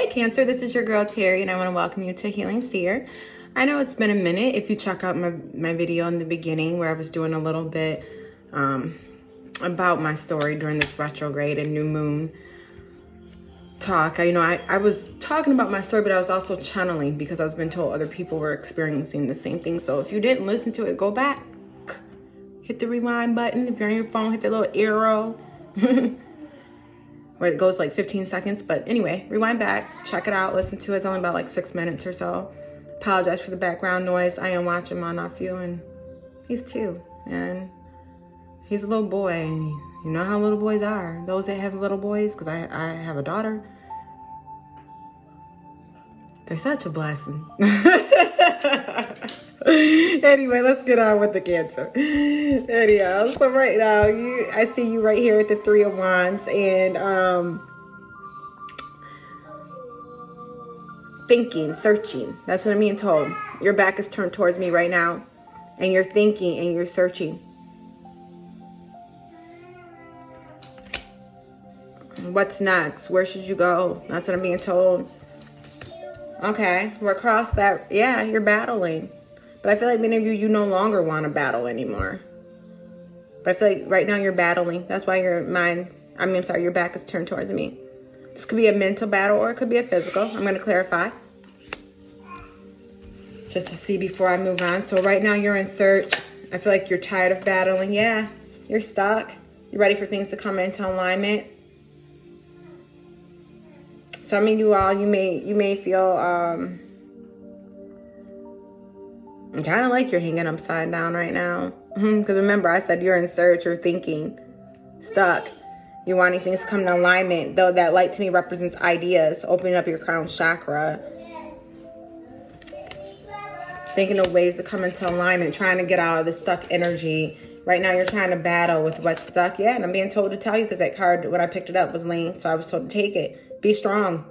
Cancer, this is your girl Terry, and I want to welcome you to Healing Seer. I know it's been a minute. If you check out my video in the beginning where I was doing a little bit about my story during this retrograde and new moon talk, I was talking about my story, but I was also channeling because I was been told other people were experiencing the same thing. So if you didn't listen to it, go back, hit the rewind button. If you're on your phone, hit the little arrow. Where it goes like 15 seconds. But anyway, rewind back, check it out, listen to it. It's only about like 6 minutes or so. Apologize for the background noise. I am watching my nephew, and he's 2. And he's a little boy. You know how little boys are. Those that have little boys, because I have a daughter. They're such a blessing. Anyway, let's get on with the Cancer. Anyhow, so right now, I see you right here at the 3 of Wands, and thinking, searching. That's what I'm being told. Your back is turned towards me right now, and you're thinking and you're searching. What's next? Where should you go? That's what I'm being told. Okay, we're across that. Yeah, you're battling. But I feel like many of you no longer want to battle anymore. But I feel like right now you're battling. That's why your back is turned towards me. This could be a mental battle or it could be a physical. I'm going to clarify. Just to see before I move on. So right now you're in search. I feel like you're tired of battling. Yeah, you're stuck. You're ready for things to come into alignment. Some of you all, you may feel kind of like you're hanging upside down right now. Because remember, I said you're in search, you're thinking, stuck. You're wanting things to come in alignment. Though that light to me represents ideas, opening up your crown chakra. Thinking of ways to come into alignment, trying to get out of the stuck energy. Right now, you're trying to battle with what's stuck. Yeah, and I'm being told to tell you because that card, when I picked it up, was laying. So I was told to take it. Be strong.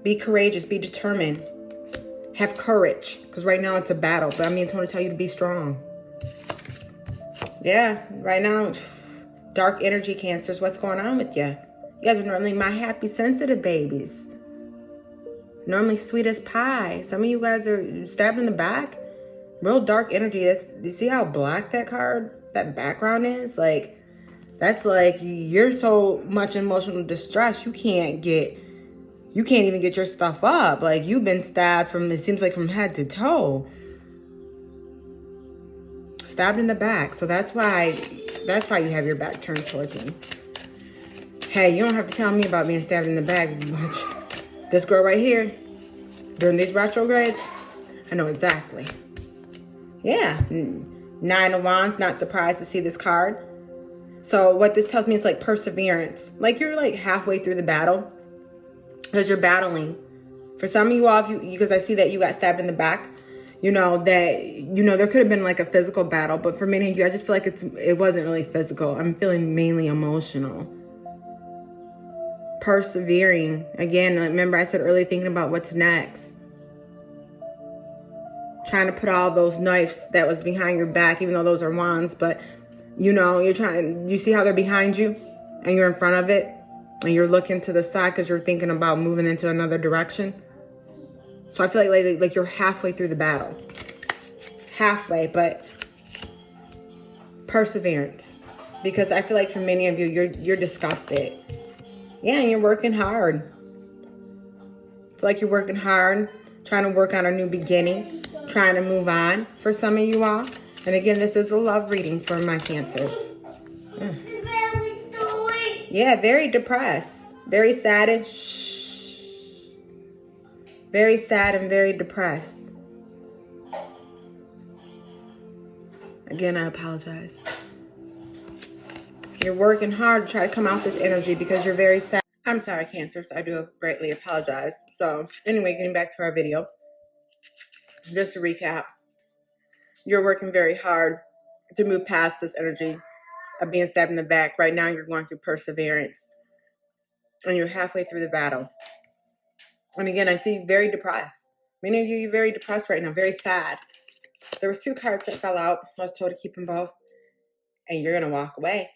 Be courageous. Be determined. Have courage. Because right now, it's a battle. But I'm being told to tell you to be strong. Yeah, right now, dark energy, Cancers. What's going on with you? You guys are normally my happy, sensitive babies. Normally sweet as pie. Some of you guys are stabbed in the back. Real dark energy. You see how black that background is? Like, that's like you're so much emotional distress you can't even get your stuff up. Like, you've been stabbed it seems like from head to toe. Stabbed in the back. So that's why you have your back turned towards me. Hey, you don't have to tell me about being stabbed in the back. This girl right here, during these retrogrades, I know exactly. Yeah, 9 of Wands, not surprised to see this card. So what this tells me is like perseverance. Like you're like halfway through the battle because you're battling. For some of you all, because I see that you got stabbed in the back, there could have been like a physical battle. But for many of you, I just feel like it wasn't really physical. I'm feeling mainly emotional. Persevering. Again, remember I said earlier, thinking about what's next. Trying to put all those knives that was behind your back, even though those are wands, but you see how they're behind you and you're in front of it and you're looking to the side because you're thinking about moving into another direction. So I feel like you're halfway through the battle. Halfway, but perseverance. Because I feel like for many of you, you're disgusted. Yeah, and you're working hard. I feel like you're working hard, trying to work on a new beginning, trying to move on for some of you all. And again, this is a love reading for my Cancers. Yeah, very depressed. Very sad and very sad and very depressed. Again, I apologize. You're working hard to try to come out this energy because you're very sad. I'm sorry, Cancers. I do greatly apologize. So anyway, getting back to our video. Just to recap. You're working very hard to move past this energy of being stabbed in the back. Right now, you're going through perseverance. And you're halfway through the battle. And again, I see you very depressed. Many of you, you're very depressed right now, very sad. There was 2 cards that fell out. I was told to keep them both. And you're going to walk away.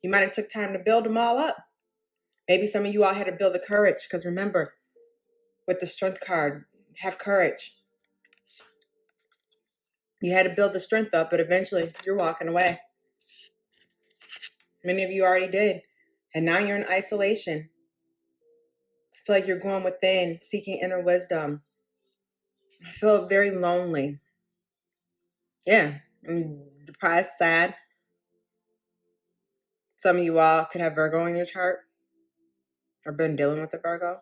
You might have took time to build them all up. Maybe some of you all had to build the courage, because remember, with the strength card, have courage. You had to build the strength up, but eventually you're walking away. Many of you already did. And now you're in isolation. I feel like you're going within, seeking inner wisdom. I feel very lonely. Yeah, I'm depressed, sad. Some of you all could have Virgo in your chart or been dealing with the Virgo.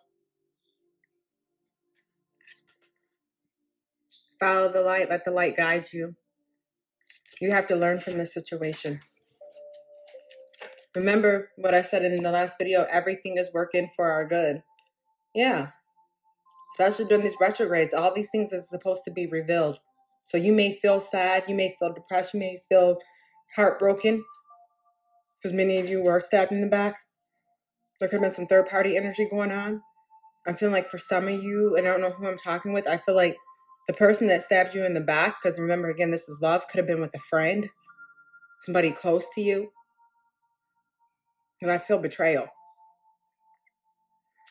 Follow the light. Let the light guide you. You have to learn from this situation. Remember what I said in the last video, everything is working for our good. Yeah. Especially during these retrogrades, all these things are supposed to be revealed. So you may feel sad, you may feel depressed, you may feel heartbroken, because many of you were stabbed in the back. There could have been some third-party energy going on. I'm feeling like for some of you, and I don't know who I'm talking with, I feel like the person that stabbed you in the back, because remember, again, this is love, could have been with a friend, somebody close to you. And I feel betrayal.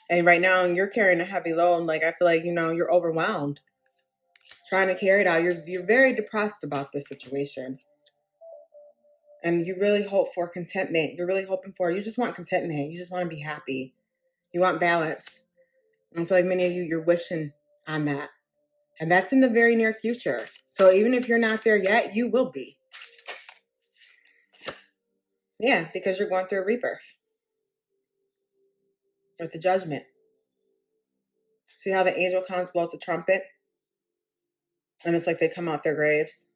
And right now, you're carrying a heavy load. Like, I feel like, you're overwhelmed. Trying to carry it out. You're very depressed about this situation. And you really hope for contentment. You're really hoping for, you just want contentment. You just want to be happy. You want balance. I feel like many of you, you're wishing on that. And that's in the very near future. So even if you're not there yet, you will be. Yeah, because you're going through a rebirth. With the judgment. See how the angel comes, blows the trumpet? And it's like they come out their graves.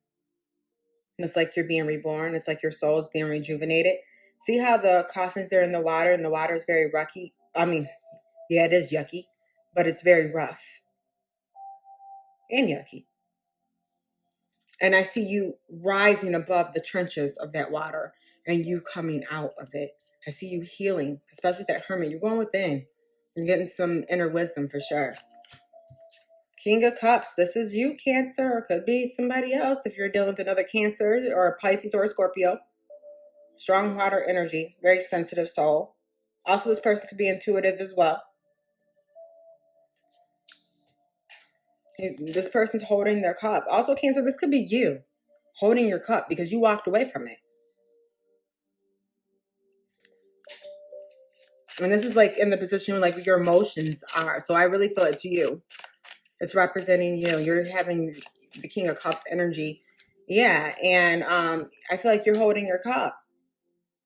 And it's like you're being reborn. It's like your soul is being rejuvenated. See how the coffin's there in the water, and the water is very yucky? I mean, yeah, it is yucky, but it's very rough and yucky. And I see you rising above the trenches of that water and you coming out of it. I see you healing, especially with that hermit. You're going within. You're getting some inner wisdom for sure. King of Cups, this is you, Cancer, or could be somebody else if you're dealing with another Cancer or a Pisces or a Scorpio. Strong water energy, very sensitive soul. Also, this person could be intuitive as well. This person's holding their cup. Also, Cancer, this could be you holding your cup because you walked away from it. And this is like in the position where like your emotions are. So I really feel it's you. It's representing you. You're having the King of Cups energy. Yeah. And I feel like you're holding your cup.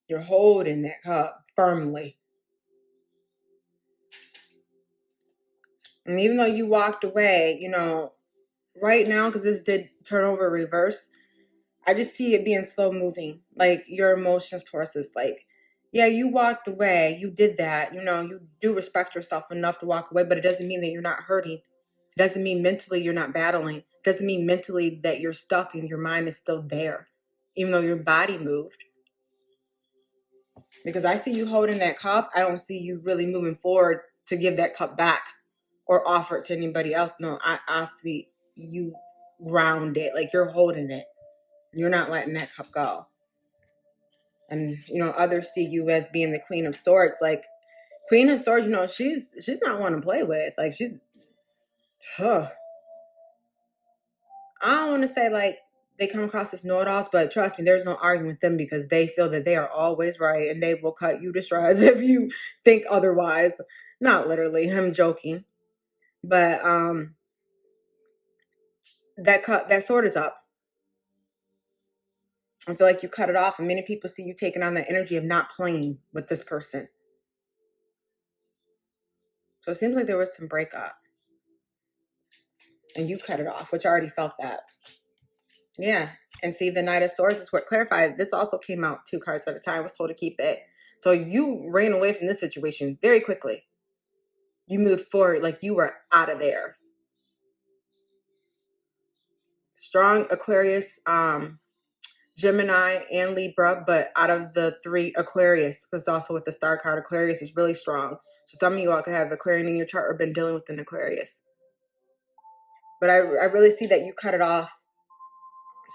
You're holding that cup firmly. And even though you walked away, right now, because this did turn over reverse, I just see it being slow moving. Like your emotions towards this, like, yeah, you walked away. You did that. You do respect yourself enough to walk away, but it doesn't mean that you're not hurting. It doesn't mean mentally you're not battling. It doesn't mean mentally that you're stuck and your mind is still there, even though your body moved. Because I see you holding that cup. I don't see you really moving forward to give that cup back or offer it to anybody else. No, I see you grounded, like you're holding it. You're not letting that cup go. And, others see you as being the Queen of Swords. Like, Queen of Swords, she's not one to play with. Like, I don't want to say, like, they come across as know-it-alls, but trust me, there's no arguing with them because they feel that they are always right and they will cut you to shreds if you think otherwise. Not literally, I'm joking. But that sword is up. I feel like you cut it off, and many people see you taking on the energy of not playing with this person. So it seems like there was some breakup. And you cut it off, which I already felt that. Yeah. And see, the Knight of Swords is what clarified. This also came out 2 cards at a time. I was told to keep it. So you ran away from this situation very quickly. You moved forward like you were out of there. Strong Aquarius, Gemini, and Libra, but out of the 3, Aquarius, because also with the star card, Aquarius is really strong. So some of you all could have Aquarian in your chart or been dealing with an Aquarius. But I really see that you cut it off.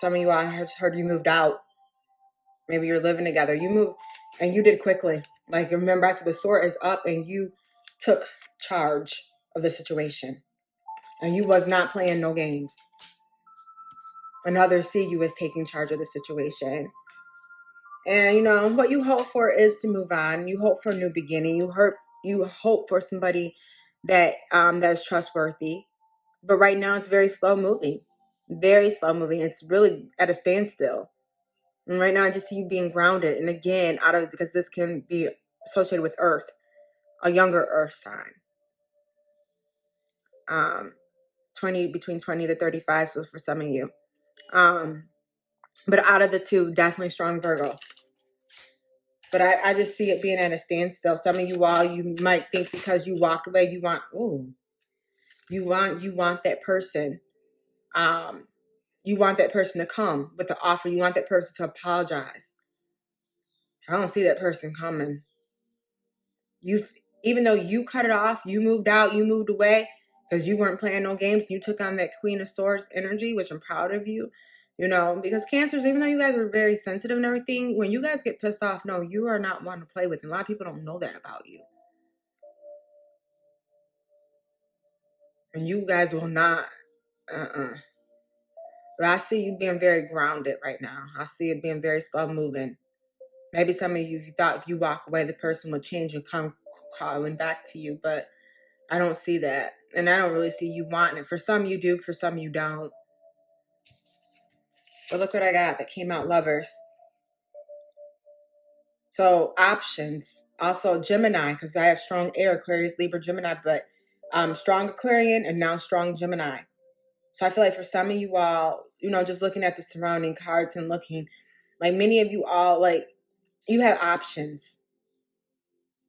Some of you, I heard you moved out. Maybe you're living together. You moved, and you did quickly. Like, remember I said the sword is up and you took charge of the situation. And you was not playing no games. And others see you as taking charge of the situation. And, what you hope for is to move on. You hope for a new beginning. You hope for somebody that's trustworthy. But right now it's very slow moving. Very slow moving. It's really at a standstill. And right now I just see you being grounded. And again, because this can be associated with Earth, a younger Earth sign. between 20 to 35, so for some of you. But out of the two, definitely strong Virgo. But I just see it being at a standstill. Some of you all, you might think because you walked away, you want that person. You want that person to come with the offer. You want that person to apologize. I don't see that person coming. Even though you cut it off, you moved out, you moved away because you weren't playing no games. You took on that Queen of Swords energy, which I'm proud of you. Because Cancers, even though you guys are very sensitive and everything, when you guys get pissed off, no, you are not one to play with. And a lot of people don't know that about you. And you guys will not, But I see you being very grounded right now. I see it being very slow moving. Maybe some of you thought if you walk away, the person would change and come calling back to you. But I don't see that. And I don't really see you wanting it. For some you do, for some you don't. But look what I got that came out, Lovers. So options. Also Gemini, because I have strong air, Aquarius, Libra, Gemini, but strong Aquarian and now strong Gemini. So I feel like for some of you all, just looking at the surrounding cards and looking, like many of you all, like you have options.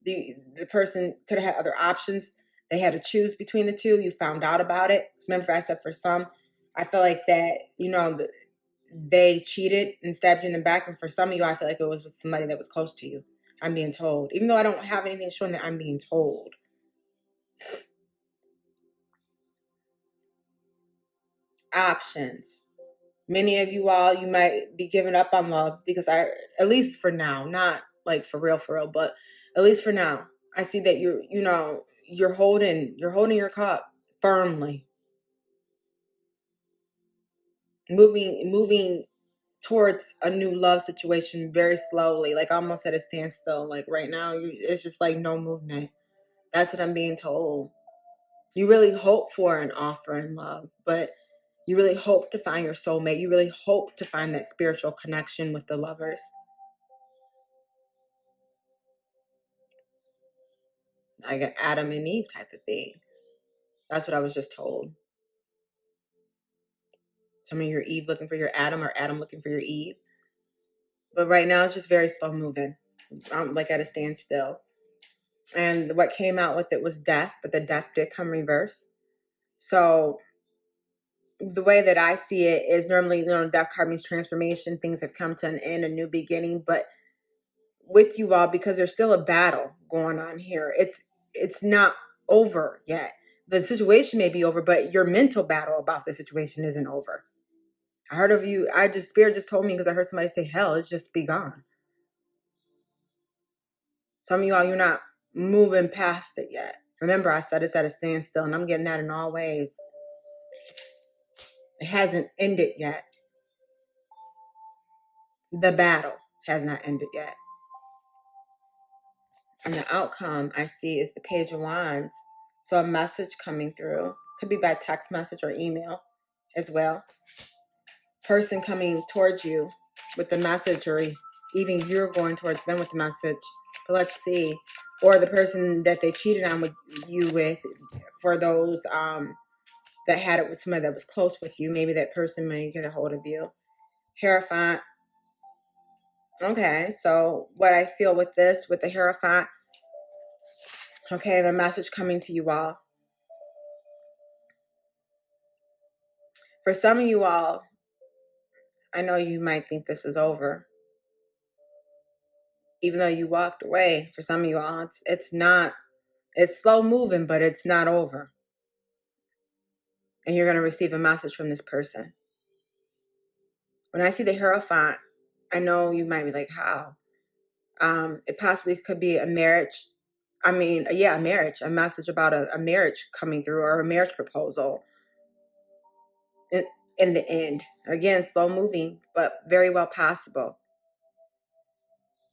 The person could have had other options. They had to choose between the two. You found out about it. Remember I said for some, I feel like that, they cheated and stabbed you in the back. And for some of you, I feel like it was with somebody that was close to you. I'm being told. Even though I don't have anything showing that, I'm being told. Options. Many of you all, you might be giving up on love because at least for now, not like for real, but at least for now, I see that you're holding your cup firmly. Moving towards a new love situation very slowly, like almost at a standstill. Like right now, it's just like no movement. That's what I'm being told. You really hope for an offer in love, but you really hope to find your soulmate. You really hope to find that spiritual connection with the Lovers. Like an Adam and Eve type of thing. That's what I was just told. Some of your Eve looking for your Adam, or Adam looking for your Eve. But right now it's just very slow moving. Like at a standstill. And what came out with it was death, but the death did come reverse. So the way that I see it is normally, death card means transformation. Things have come to an end, a new beginning. But with you all, because there's still a battle going on here, it's not over yet. The situation may be over, but your mental battle about the situation isn't over. I heard of you. Spirit just told me, because I heard somebody say, hell, it's just be gone. Some of you all, you're not moving past it yet. Remember, I said it's at a standstill, and I'm getting that in all ways. It hasn't ended yet. The battle has not ended yet. And the outcome I see is the Page of Wands. So a message coming through. Could be by text message or email as well. Person coming towards you with the message, or even you're going towards them with the message. But let's see. Or the person that they cheated on with, for those that had it with somebody that was close with you. Maybe that person may get a hold of you. Hierophant. Okay, so what I feel with this, with the Hierophant, okay, the message coming to you all. For some of you all, I know you might think this is over. Even though you walked away, for some of you all, it's not. It's slow moving, but it's not over. And you're going to receive a message from this person. When I see the Hierophant, I know you might be like, how? It possibly could be a marriage. I mean, yeah, a marriage, a message about a marriage coming through, or a marriage proposal in, in the end. Again, slow moving, but very well possible.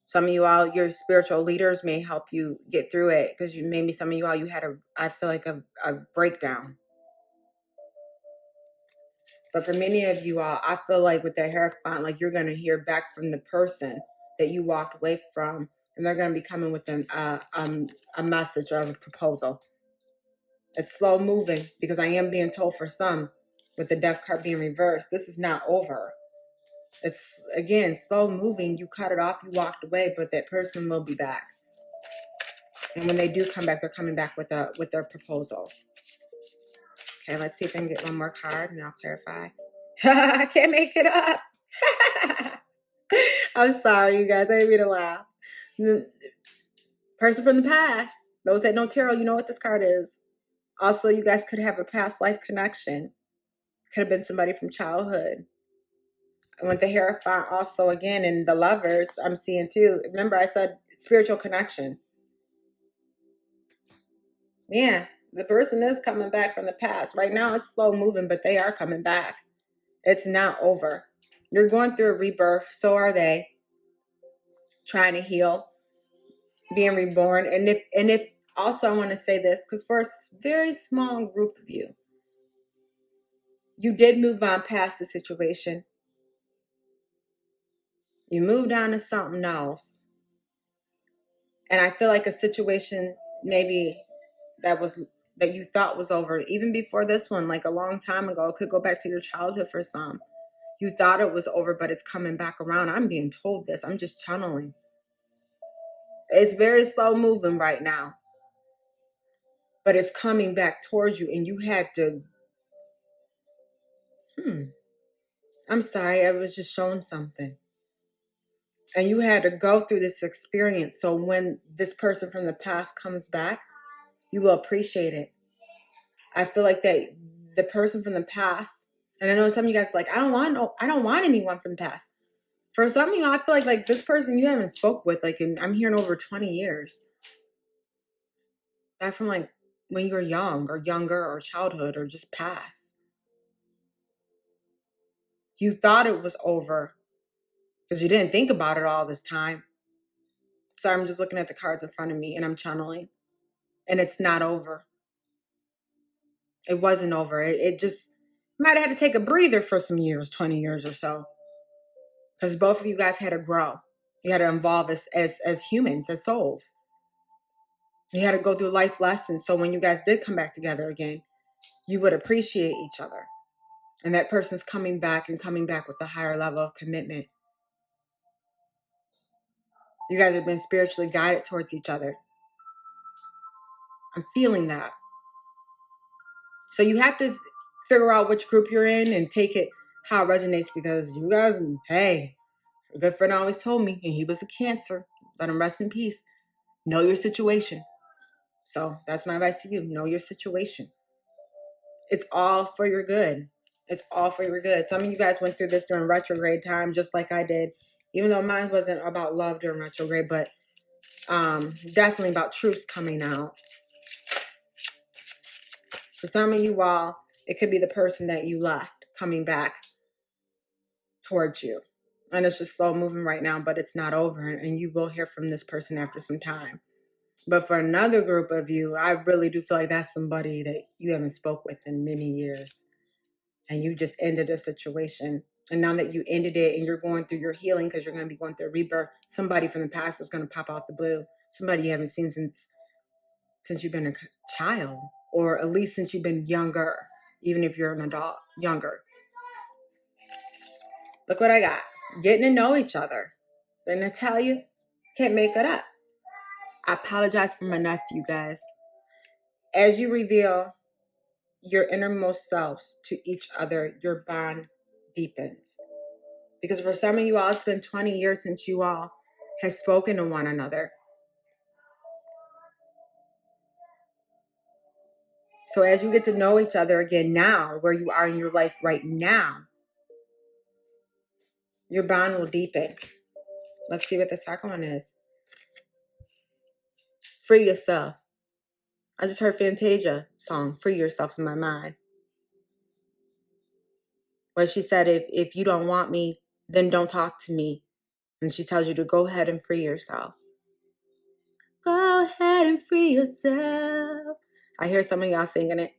Some of you all, your spiritual leaders may help you get through it, because maybe some of you all, you had I feel like a breakdown. But for many of you all, I feel like with the Hierophant, like you're going to hear back from the person that you walked away from, and they're going to be coming with a message or a proposal. It's slow moving, because I am being told for some, with the Death card being reversed, this is not over. It's, again, slow moving. You cut it off, you walked away, but that person will be back. And when they do come back, they're coming back with their proposal. Okay, let's see if I can get one more card and I'll clarify. I can't make it up. I'm sorry, you guys. I didn't mean to laugh. Person from the past. Those that know tarot, you know what this card is. Also, you guys could have a past life connection. Could have been somebody from childhood. And with the Hierophant also, again, and the Lovers, I'm seeing too. Remember, I said spiritual connection. Yeah, the person is coming back from the past. Right now, it's slow moving, but they are coming back. It's not over. You're going through a rebirth. So are they. Trying to heal, being reborn. And if also, I want to say this, because for a very small group of you, you did move on past the situation. You moved on to something else. And I feel like a situation maybe that you thought was over, even before this one, like a long time ago, it could go back to your childhood for some. You thought it was over, but it's coming back around. I'm being told this. I'm just channeling. It's very slow moving right now, but it's coming back towards you, and you had to, I'm sorry, I was just showing something. And you had to go through this experience. So when this person from the past comes back, you will appreciate it. I feel like that the person from the past, and I know some of you guys are like, I don't want anyone from the past. For some of you, I feel like this person you haven't spoke with, like, I'm hearing over 20 years. Back from like when you were young or younger or childhood or just past. You thought it was over because you didn't think about it all this time. Sorry, I'm just looking at the cards in front of me and I'm channeling. And it's not over. It wasn't over. It just might have had to take a breather for some years, 20 years or so. Because both of you guys had to grow. You had to evolve as humans, as souls. You had to go through life lessons. So when you guys did come back together again, you would appreciate each other. And that person's coming back with a higher level of commitment. You guys have been spiritually guided towards each other. I'm feeling that. So you have to figure out which group you're in and take it how it resonates, because you guys, hey, a good friend always told me, and he was a Cancer, let him rest in peace, know your situation. So that's my advice to you. Know your situation. It's all for your good. It's all for your good. Some of you guys went through this during retrograde time, just like I did, even though mine wasn't about love during retrograde, but definitely about truths coming out. For some of you all, it could be the person that you left coming back towards you. And it's just slow moving right now, but it's not over. And you will hear from this person after some time. But for another group of you, I really do feel like that's somebody that you haven't spoke with in many years. And you just ended a situation. And now that you ended it and you're going through your healing, because you're going to be going through a rebirth, somebody from the past is going to pop out the blue. Somebody you haven't seen since you've been a child, or at least since you've been younger, even if you're an adult, younger. Look what I got. Getting to know each other. Didn't I tell you? Can't make it up. I apologize for my nephew, guys. As you reveal your innermost selves to each other, your bond deepens. Because for some of you all, it's been 20 years since you all have spoken to one another. So as you get to know each other again now, where you are in your life right now, your bond will deepen. Let's see what the second one is. Free yourself. I just heard Fantasia song, Free Yourself, in my mind. Where she said, if you don't want me, then don't talk to me. And she tells you to go ahead and free yourself. Go ahead and free yourself. I hear some of y'all singing it.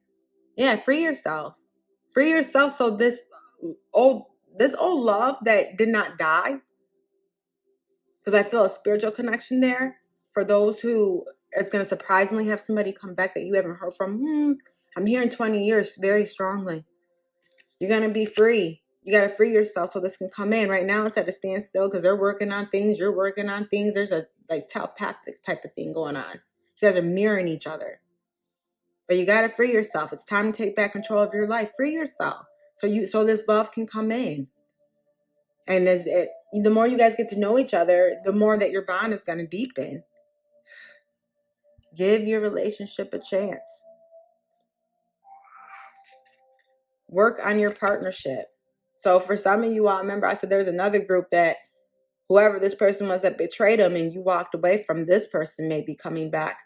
Yeah, free yourself. Free yourself so this old love that did not die, because I feel a spiritual connection there. For those who it's going to surprisingly have somebody come back that you haven't heard from. I'm hearing 20 years very strongly. You're going to be free. You got to free yourself so this can come in. Right now it's at a standstill because they're working on things. You're working on things. There's a like telepathic type of thing going on. You guys are mirroring each other. But you got to free yourself. It's time to take back control of your life. Free yourself so this love can come in. And the more you guys get to know each other, the more that your bond is going to deepen. Give your relationship a chance. Work on your partnership. So for some of you all, remember I said there's another group that whoever this person was that betrayed them and you walked away from, this person may be coming back.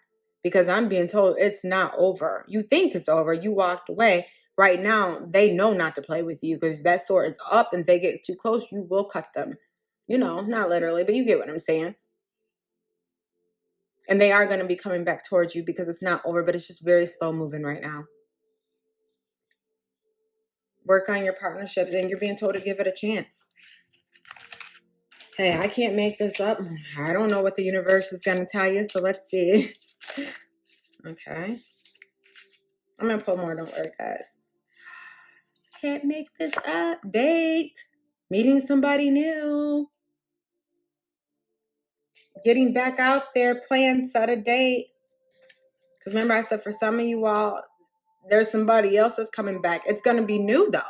Because I'm being told it's not over. You think it's over. You walked away. Right now, they know not to play with you because that sword is up, and if they get too close, you will cut them. Not literally, but you get what I'm saying. And they are going to be coming back towards you because it's not over, but it's just very slow moving right now. Work on your partnership, and you're being told to give it a chance. Hey, I can't make this up. I don't know what the universe is going to tell you, so let's see. Okay. I'm going to pull more, don't worry, guys. Can't make this up. Date. Meeting somebody new. Getting back out there, plan, set a date. Because remember I said for some of you all, there's somebody else that's coming back. It's going to be new, though.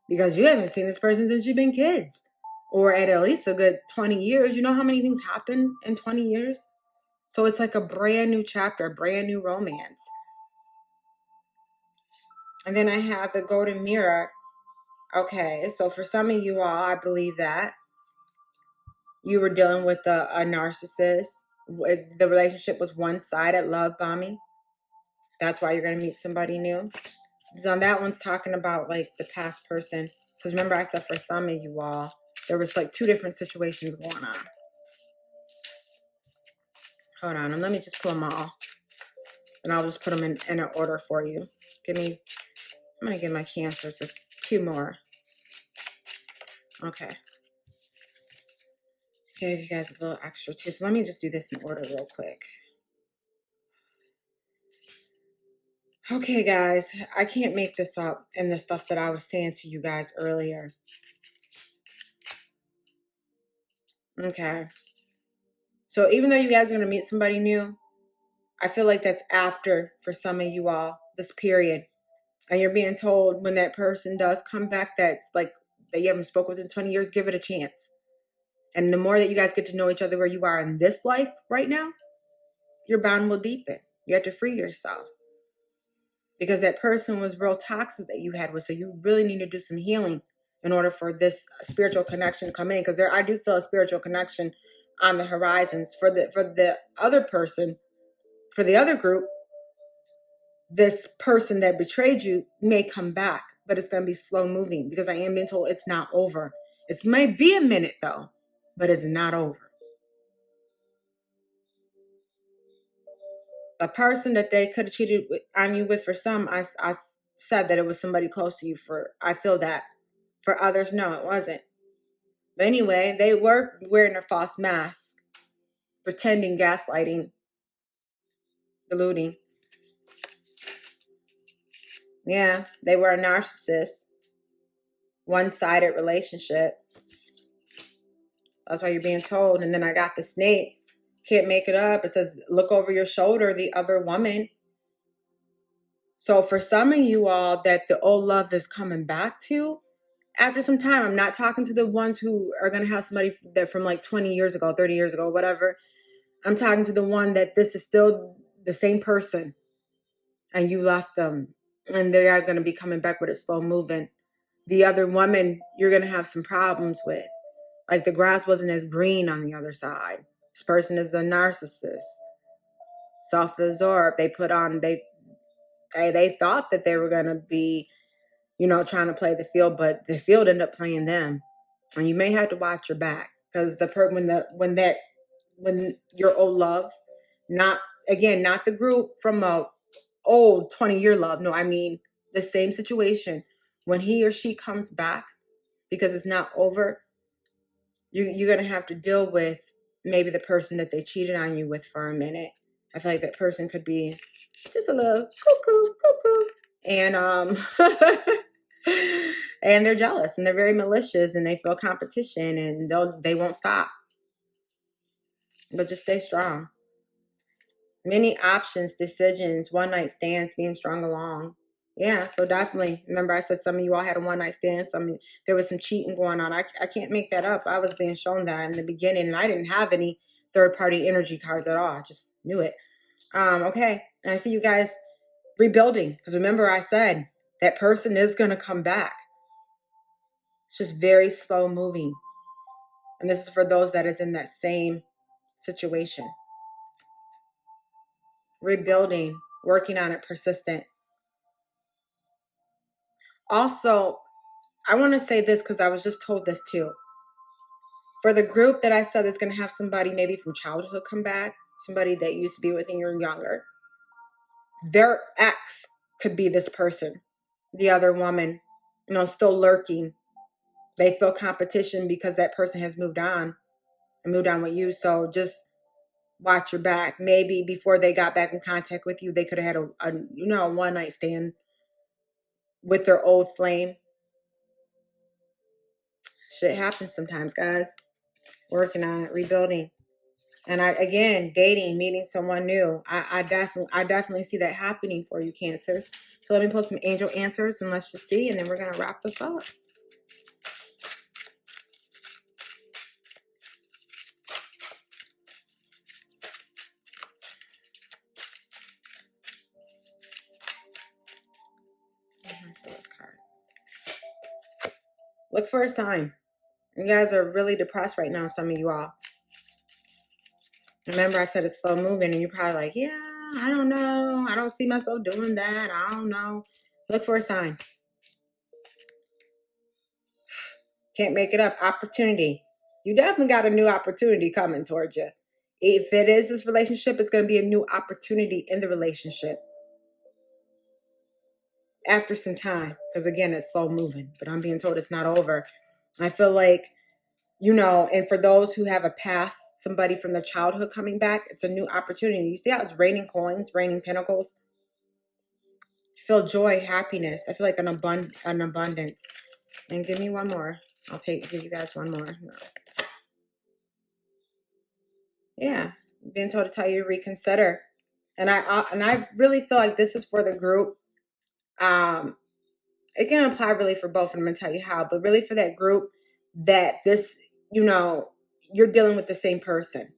Because you haven't seen this person since you've been kids. Or at least a good 20 years. You know how many things happen in 20 years? So it's like a brand new chapter, a brand new romance. And then I have the golden mirror. Okay, so for some of you all, I believe that you were dealing with a narcissist. The relationship was one-sided, love bombing. That's why you're going to meet somebody new. Because on that one's talking about like the past person. Because remember I said for some of you all, there was like two different situations going on. Hold on, and let me just pull them all. And I'll just put them in an order for you. I'm going to give my cancers two more. Okay. Gave you guys a little extra too. So let me just do this in order real quick. Okay, guys, I can't make this up in the stuff that I was saying to you guys earlier. Okay. So even though you guys are going to meet somebody new, I feel like that's after, for some of you all, this period. And you're being told when that person does come back that's like, that you haven't spoken with in 20 years, give it a chance. And the more that you guys get to know each other where you are in this life right now, your bond will deepen. You have to free yourself. Because that person was real toxic that you had with. So you really need to do some healing in order for this spiritual connection to come in. Because I do feel a spiritual connection on the horizons. For the other person, for the other group, this person that betrayed you may come back. But it's going to be slow moving. Because I am being told it's not over. It may be a minute though. But it's not over. The person that they could have cheated on you with, for some, I said that it was somebody close to you. I feel that. For others, no, it wasn't. But anyway, they were wearing a false mask, pretending, gaslighting, deluding. Yeah, they were a narcissist. One-sided relationship. That's why you're being told. And then I got the snake. Can't make it up. It says, look over your shoulder, the other woman. So for some of you all that the old love is coming back to, after some time, I'm not talking to the ones who are going to have somebody that from like 20 years ago, 30 years ago, whatever. I'm talking to the one that this is still the same person and you left them and they are going to be coming back, but it's slow moving. The other woman you're going to have some problems with. Like the grass wasn't as green on the other side. This person is the narcissist. self-absorbed. They put on, they thought that they were going to be, you know, trying to play the field, but the field ended up playing them. And you may have to watch your back, because when your old love, not not the group from a old 20-year love. No, I mean the same situation. When he or she comes back, because it's not over, you're going to have to deal with maybe the person that they cheated on you with for a minute. I feel like that person could be just a little cuckoo. And and they're jealous and they're very malicious and they feel competition and they won't stop. But just stay strong. Many options, decisions, one night stands, being strung along. Yeah, so definitely. Remember I said some of you all had a one night stand. There was some cheating going on. I can't make that up. I was being shown that in the beginning, and I didn't have any third party energy cards at all. I just knew it. Okay, and I see you guys rebuilding, because remember I said that person is going to come back. It's just very slow moving, and this is for those that is in that same situation. Rebuilding, working on it, persistent. Also, I want to say this because I was just told this too. For the group that I said is going to have somebody maybe from childhood come back, somebody that used to be with when you were younger, their ex could be this person, the other woman, you know, still lurking. They feel competition because that person has moved on and moved on with you. So just watch your back. Maybe before they got back in contact with you, they could have had a one night stand with their old flame. Shit happens sometimes, guys. Working on it, rebuilding. And dating, meeting someone new. I definitely see that happening for you, Cancers. So let me put some angel answers and let's just see, and then we're gonna wrap this up. Look for a sign. You guys are really depressed right now, some of you all. Remember I said it's slow moving, and you're probably like, yeah, I don't know. I don't see myself doing that. I don't know. Look for a sign. Can't make it up. Opportunity. You definitely got a new opportunity coming towards you. If it is this relationship, it's going to be a new opportunity in the relationship. After some time, because again, it's slow moving, but I'm being told it's not over. I feel like, and for those who have a past, somebody from their childhood coming back, it's a new opportunity. You see how it's raining coins, raining pentacles? I feel joy, happiness. I feel like an abundance. And give me one more. Give you guys one more. No. Yeah, I'm being told to tell you to reconsider. And I really feel like this is for the group. It can apply really for both, and I'm going to tell you how, but really for that group that this, you're dealing with the same person.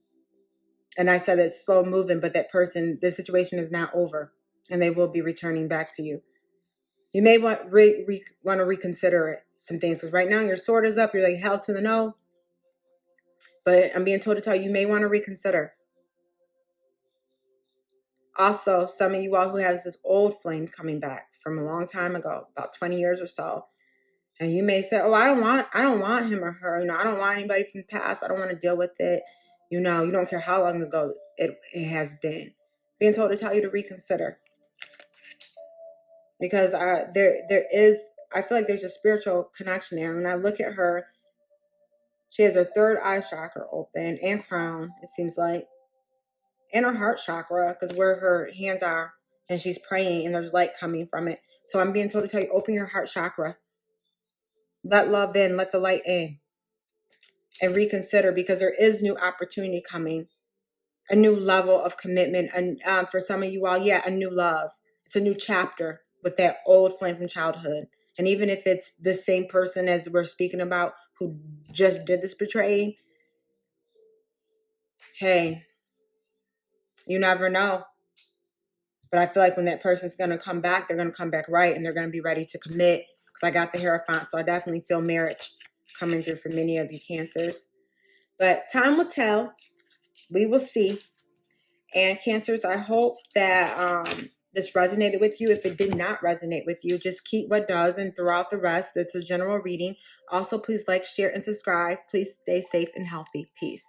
And I said it's slow moving, but that person, the situation is not over, and they will be returning back to you. You may want to reconsider it, some things, because right now your sword is up. You're like, hell to the no. But I'm being told to tell you may want to reconsider. Also, some of you all who has this old flame coming back from a long time ago, about 20 years or so. And you may say, oh, I don't want him or her. I don't want anybody from the past. I don't want to deal with it. You don't care how long ago it has been. Being told to tell you to reconsider. Because I feel like there's a spiritual connection there. When I look at her, she has her third eye chakra open and crown, it seems like. And her heart chakra, because where her hands are, and she's praying and there's light coming from it. So I'm being told to tell you, open your heart chakra. Let love in, let the light in. And reconsider, because there is new opportunity coming. A new level of commitment. And for some of you all, a new love. It's a new chapter with that old flame from childhood. And even if it's the same person as we're speaking about who just did this betraying, hey, you never know. But I feel like when that person's going to come back, they're going to come back right, and they're going to be ready to commit, because I got the Hierophant. So I definitely feel marriage coming through for many of you Cancers. But time will tell. We will see. And Cancers, I hope that this resonated with you. If it did not resonate with you, just keep what does and throw out the rest. It's a general reading. Also, please like, share, and subscribe. Please stay safe and healthy. Peace.